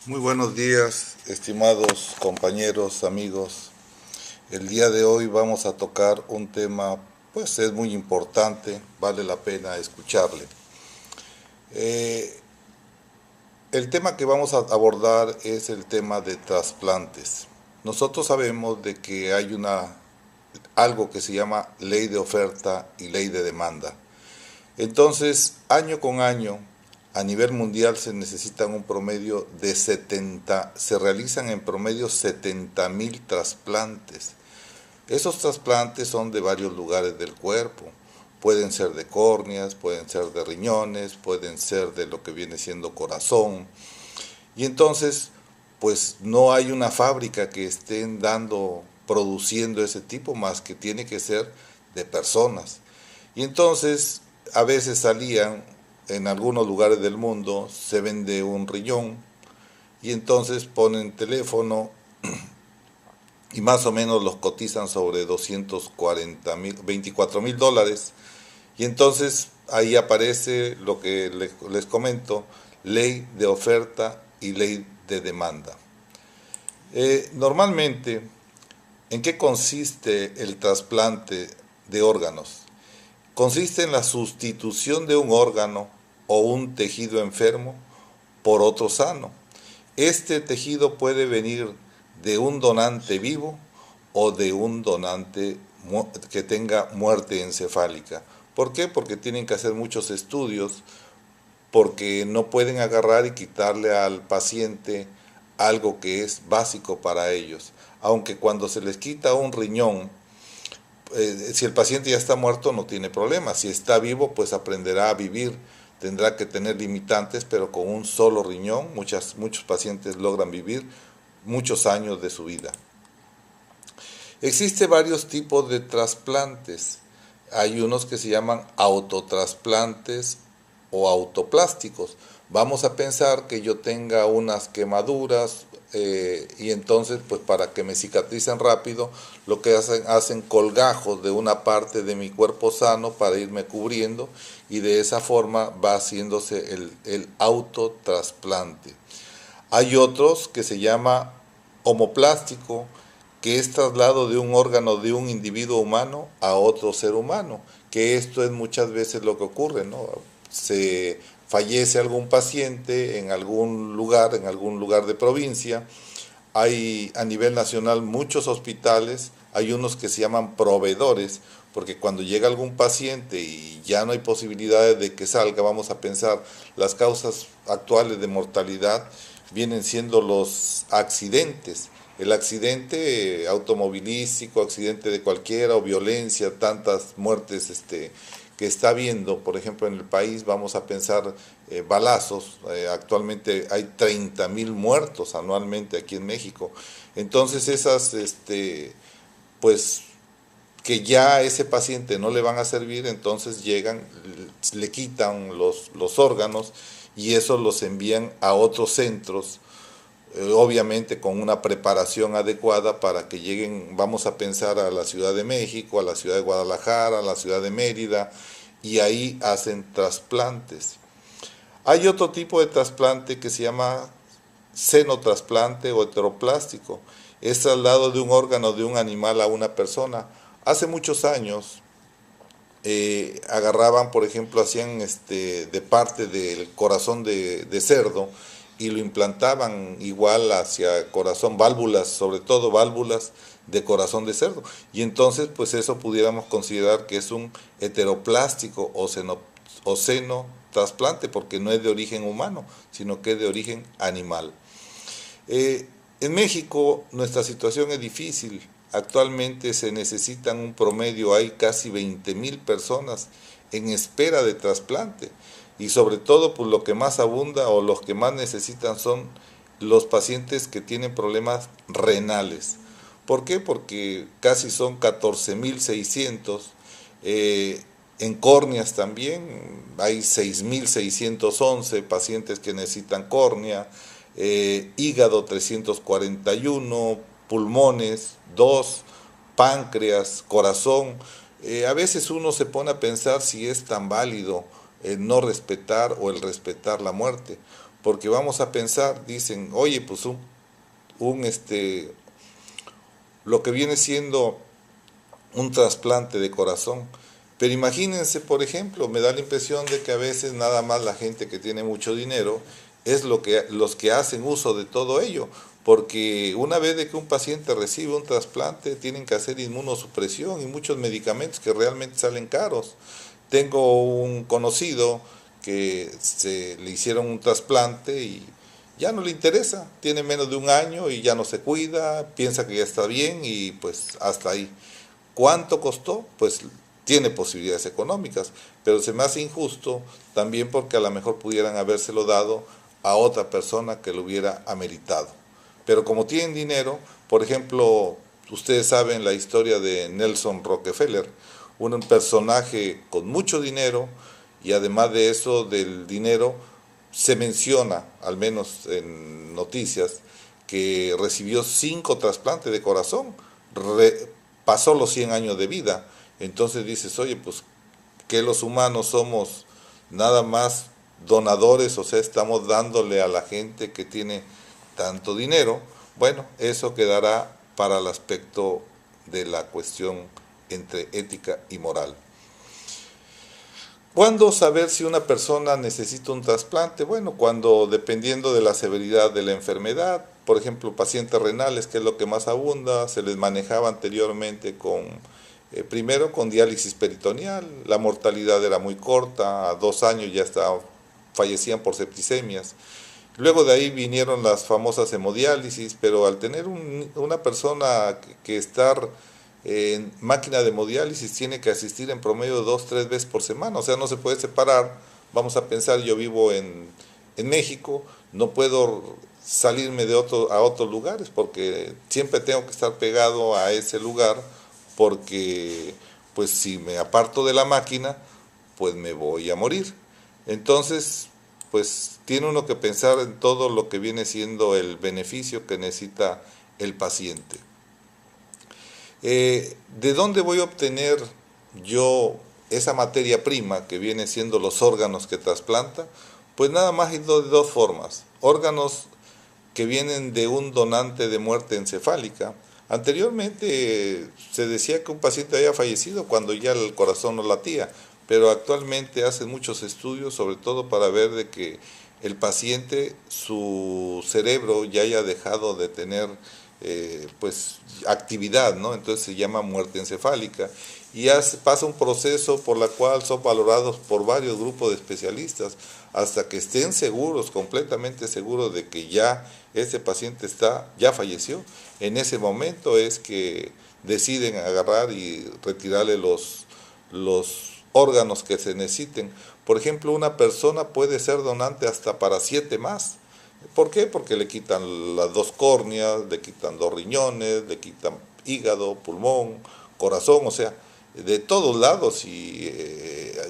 Muy buenos días, estimados compañeros, amigos. El día de hoy vamos a tocar un tema, pues es muy importante, vale la pena escucharle. Eh, el tema que vamos a abordar es el tema de trasplantes. Nosotros sabemos de que hay algo que se llama ley de oferta y ley de demanda. Entonces, año con año, a nivel mundial se necesitan un promedio de 70, se realizan en promedio 70.000 trasplantes. Esos trasplantes son de varios lugares del cuerpo. Pueden ser de córneas, pueden ser de riñones, pueden ser de lo que viene siendo corazón. Y entonces, pues no hay una fábrica que estén produciendo ese tipo, más que tiene que ser de personas. Y entonces, a veces salían, en algunos lugares del mundo, se vende un riñón, y entonces ponen teléfono y más o menos los cotizan sobre 24.000 $24.000. Y entonces ahí aparece lo que les comento, ley de oferta y ley de demanda. Normalmente, ¿en qué consiste el trasplante de órganos? Consiste en la sustitución de un órgano o un tejido enfermo por otro sano. Este tejido puede venir de un donante vivo o de un donante que tenga muerte encefálica. ¿Por qué? Porque tienen que hacer muchos estudios, porque no pueden agarrar y quitarle al paciente algo que es básico para ellos. Aunque cuando se les quita un riñón, si el paciente ya está muerto no tiene problema, si está vivo pues aprenderá a vivir, tendrá que tener limitantes, pero con un solo riñón muchos pacientes logran vivir muchos años de su vida. Existe varios tipos de trasplantes. Hay unos que se llaman autotrasplantes o autoplásticos. Vamos a pensar que yo tenga unas quemaduras y entonces pues para que me cicatricen rápido lo que hacen colgajos de una parte de mi cuerpo sano para irme cubriendo, y de esa forma va haciéndose el autotrasplante. Hay otros que se llama homoplástico, que es traslado de un órgano de un individuo humano a otro ser humano, que esto es muchas veces lo que ocurre, ¿no? Se fallece algún paciente en algún lugar de provincia. Hay a nivel nacional muchos hospitales, hay unos que se llaman proveedores, porque cuando llega algún paciente y ya no hay posibilidades de que salga, vamos a pensar, las causas actuales de mortalidad vienen siendo los accidentes. El accidente automovilístico, accidente de cualquiera o violencia, tantas muertes que está habiendo, por ejemplo, en el país, vamos a pensar balazos, actualmente hay 30.000 muertos anualmente aquí en México. Entonces pues que ya a ese paciente no le van a servir, entonces llegan, le quitan los órganos y eso los envían a otros centros, obviamente con una preparación adecuada para que lleguen, vamos a pensar, a la Ciudad de México, a la Ciudad de Guadalajara, a la Ciudad de Mérida, y ahí hacen trasplantes. Hay otro tipo de trasplante que se llama senotrasplante o heteroplástico. Es traslado de un órgano de un animal a una persona. Hace muchos años agarraban, por ejemplo, hacían de parte del corazón de cerdo y lo implantaban igual hacia corazón, válvulas, sobre todo válvulas de corazón de cerdo. Y entonces, pues eso pudiéramos considerar que es un heteroplástico o seno trasplante, porque no es de origen humano, sino que es de origen animal. En México nuestra situación es difícil. Actualmente se necesitan un promedio, hay casi 20.000 personas en espera de trasplante. Y sobre todo, pues lo que más abunda o los que más necesitan son los pacientes que tienen problemas renales. ¿Por qué? Porque casi son 14.600. En córneas también hay 6.611 pacientes que necesitan córnea, hígado 341, pulmones 2, páncreas, corazón. A veces uno se pone a pensar si es tan válido el no respetar o el respetar la muerte, porque vamos a pensar, dicen, oye, pues lo que viene siendo un trasplante de corazón. Pero imagínense, por ejemplo, me da la impresión de que a veces nada más la gente que tiene mucho dinero es los que hacen uso de todo ello, porque una vez de que un paciente recibe un trasplante, tienen que hacer inmunosupresión y muchos medicamentos que realmente salen caros. Tengo un conocido que le hicieron un trasplante y ya no le interesa, tiene menos de un año y ya no se cuida, piensa que ya está bien y pues hasta ahí. ¿Cuánto costó? Pues tiene posibilidades económicas, pero se me hace injusto también porque a lo mejor pudieran habérselo dado a otra persona que lo hubiera ameritado. Pero como tienen dinero, por ejemplo, ustedes saben la historia de Nelson Rockefeller, un personaje con mucho dinero y además de eso del dinero se menciona, al menos en noticias, que recibió 5 trasplantes de corazón, pasó los 100 años de vida. Entonces dices, oye, pues que los humanos somos nada más donadores, o sea, estamos dándole a la gente que tiene tanto dinero. Bueno, eso quedará para el aspecto de la cuestión entre ética y moral. ¿Cuándo saber si una persona necesita un trasplante? Bueno, cuando dependiendo de la severidad de la enfermedad, por ejemplo, pacientes renales, que es lo que más abunda, se les manejaba anteriormente primero con diálisis peritoneal, la mortalidad era muy corta, a 2 años ya fallecían por septicemias. Luego de ahí vinieron las famosas hemodiálisis, pero al tener una persona que estar en máquina de hemodiálisis tiene que asistir en promedio 2, 3 veces por semana, o sea, no se puede separar. Vamos a pensar, yo vivo en México, no puedo salirme a otros lugares porque siempre tengo que estar pegado a ese lugar porque pues si me aparto de la máquina, pues me voy a morir. Entonces, pues tiene uno que pensar en todo lo que viene siendo el beneficio que necesita el paciente. ¿De dónde voy a obtener yo esa materia prima que viene siendo los órganos que trasplanta? Pues nada más hay de dos formas. Órganos que vienen de un donante de muerte encefálica. Anteriormente se decía que un paciente había fallecido cuando ya el corazón no latía, pero actualmente hacen muchos estudios, sobre todo para ver de que el paciente, su cerebro ya haya dejado de tener pues actividad, ¿no? Entonces se llama muerte encefálica y pasa un proceso por la cual son valorados por varios grupos de especialistas hasta que estén seguros, completamente seguros de que ya ese paciente ya falleció. En ese momento es que deciden agarrar y retirarle los órganos que se necesiten. Por ejemplo, una persona puede ser donante hasta para 7 más. ¿Por qué? Porque le quitan las 2 córneas, le quitan 2 riñones, le quitan hígado, pulmón, corazón, o sea, de todos lados, y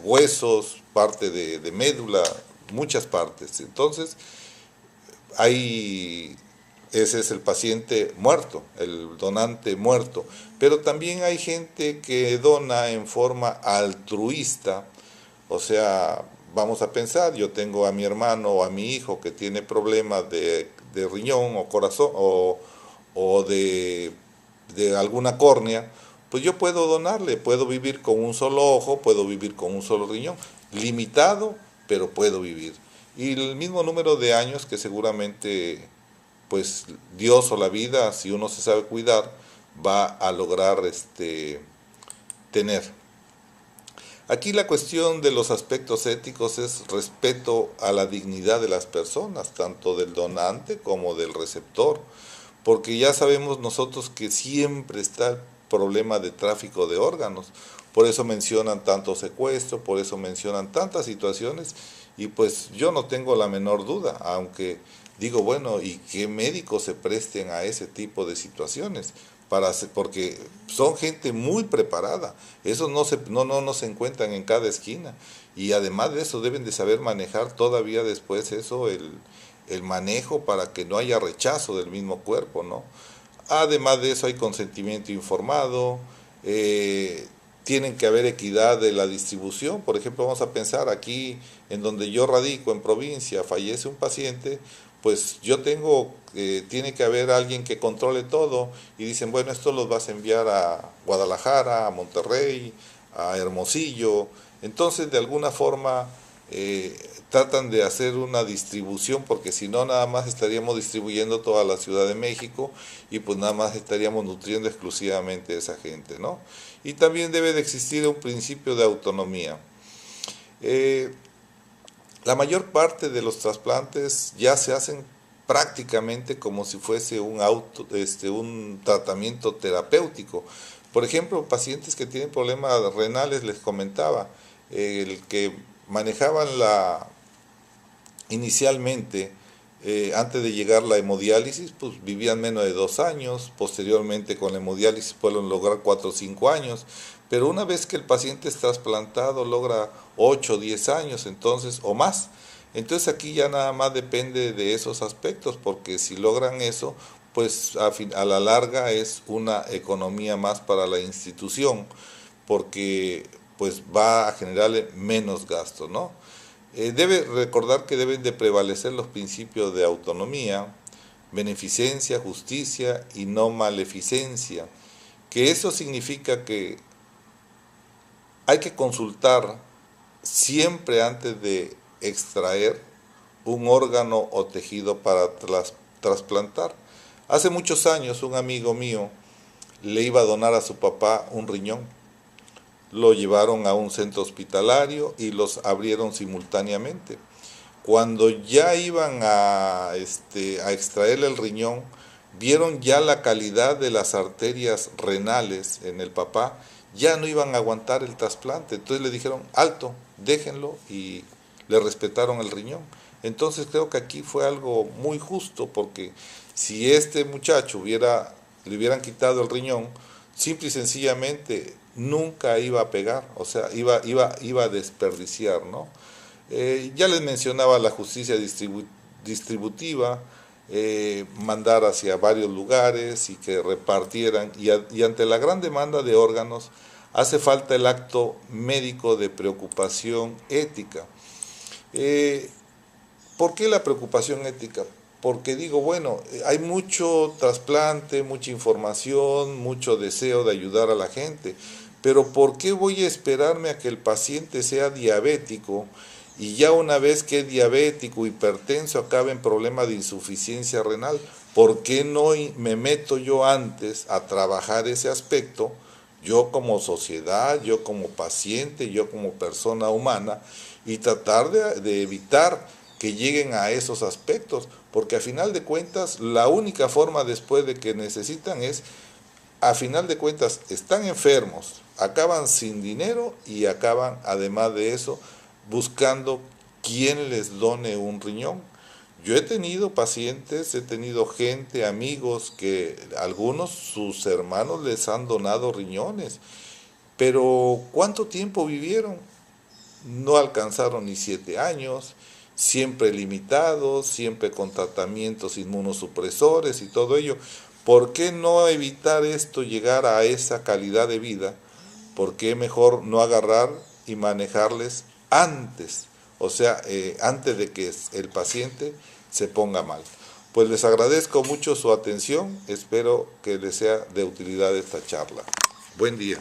huesos, parte de médula, muchas partes. Entonces, ese es el paciente muerto, el donante muerto. Pero también hay gente que dona en forma altruista, o sea, vamos a pensar, yo tengo a mi hermano o a mi hijo que tiene problemas de riñón o corazón o de alguna córnea, pues yo puedo donarle, puedo vivir con un solo ojo, puedo vivir con un solo riñón, limitado, pero puedo vivir. Y el mismo número de años que seguramente pues Dios o la vida, si uno se sabe cuidar, va a lograr tener. Aquí la cuestión de los aspectos éticos es respeto a la dignidad de las personas, tanto del donante como del receptor, porque ya sabemos nosotros que siempre está el problema de tráfico de órganos, por eso mencionan tanto secuestro, por eso mencionan tantas situaciones, y pues yo no tengo la menor duda, aunque digo, bueno, ¿y qué médicos se presten a ese tipo de situaciones? Porque son gente muy preparada, esos no se encuentran en cada esquina, y además de eso deben de saber manejar todavía después eso, el manejo para que no haya rechazo del mismo cuerpo, ¿no? Además de eso hay consentimiento informado, tienen que haber equidad de la distribución. Por ejemplo, vamos a pensar aquí en donde yo radico, en provincia, fallece un paciente, pues yo tengo, tiene que haber alguien que controle todo y dicen, bueno, esto los vas a enviar a Guadalajara, a Monterrey, a Hermosillo. Entonces, de alguna forma, tratan de hacer una distribución, porque si no, nada más estaríamos distribuyendo toda la Ciudad de México y pues nada más estaríamos nutriendo exclusivamente a esa gente, ¿no? Y también debe de existir un principio de autonomía. La mayor parte de los trasplantes ya se hacen prácticamente como si fuese un tratamiento terapéutico. Por ejemplo, pacientes que tienen problemas renales, les comentaba, el que manejaban inicialmente, antes de llegar la hemodiálisis, pues vivían menos de 2 años, posteriormente con la hemodiálisis pueden lograr 4 o 5 años, pero una vez que el paciente es trasplantado logra 8 o 10 años, entonces, o más. Entonces aquí ya nada más depende de esos aspectos, porque si logran eso, pues a la larga es una economía más para la institución, porque pues va a generarle menos gastos, ¿no? Debe recordar que deben de prevalecer los principios de autonomía, beneficencia, justicia y no maleficencia, que eso significa que hay que consultar siempre antes de extraer un órgano o tejido para trasplantar. Hace muchos años un amigo mío le iba a donar a su papá un riñón. Lo llevaron a un centro hospitalario y los abrieron simultáneamente. Cuando ya iban a extraerle el riñón, vieron ya la calidad de las arterias renales en el papá, ya no iban a aguantar el trasplante. Entonces le dijeron, alto, déjenlo, y le respetaron el riñón. Entonces creo que aquí fue algo muy justo, porque si este muchacho le hubieran quitado el riñón, simple y sencillamente nunca iba a pegar, o sea, iba a desperdiciar, ¿no? Ya les mencionaba la justicia distributiva, mandar hacia varios lugares y que repartieran, y ante la gran demanda de órganos, hace falta el acto médico de preocupación ética. ¿Por qué la preocupación ética? Porque digo, bueno, hay mucho trasplante, mucha información, mucho deseo de ayudar a la gente, pero ¿por qué voy a esperarme a que el paciente sea diabético y ya una vez que es diabético, hipertenso, acabe en problemas de insuficiencia renal? ¿Por qué no me meto yo antes a trabajar ese aspecto, yo como sociedad, yo como paciente, yo como persona humana, y tratar de evitar que lleguen a esos aspectos? Porque a final de cuentas la única forma después de que necesitan es, a final de cuentas están enfermos, acaban sin dinero y acaban además de eso buscando quién les done un riñón. Yo he tenido pacientes, he tenido gente, amigos, que algunos sus hermanos les han donado riñones, pero ¿cuánto tiempo vivieron? No alcanzaron ni 7 años, siempre limitados, siempre con tratamientos inmunosupresores y todo ello. ¿Por qué no evitar esto, llegar a esa calidad de vida? ¿Por qué mejor no agarrar y manejarles antes? O sea, antes de que el paciente se ponga mal. Pues les agradezco mucho su atención, espero que les sea de utilidad esta charla. Buen día.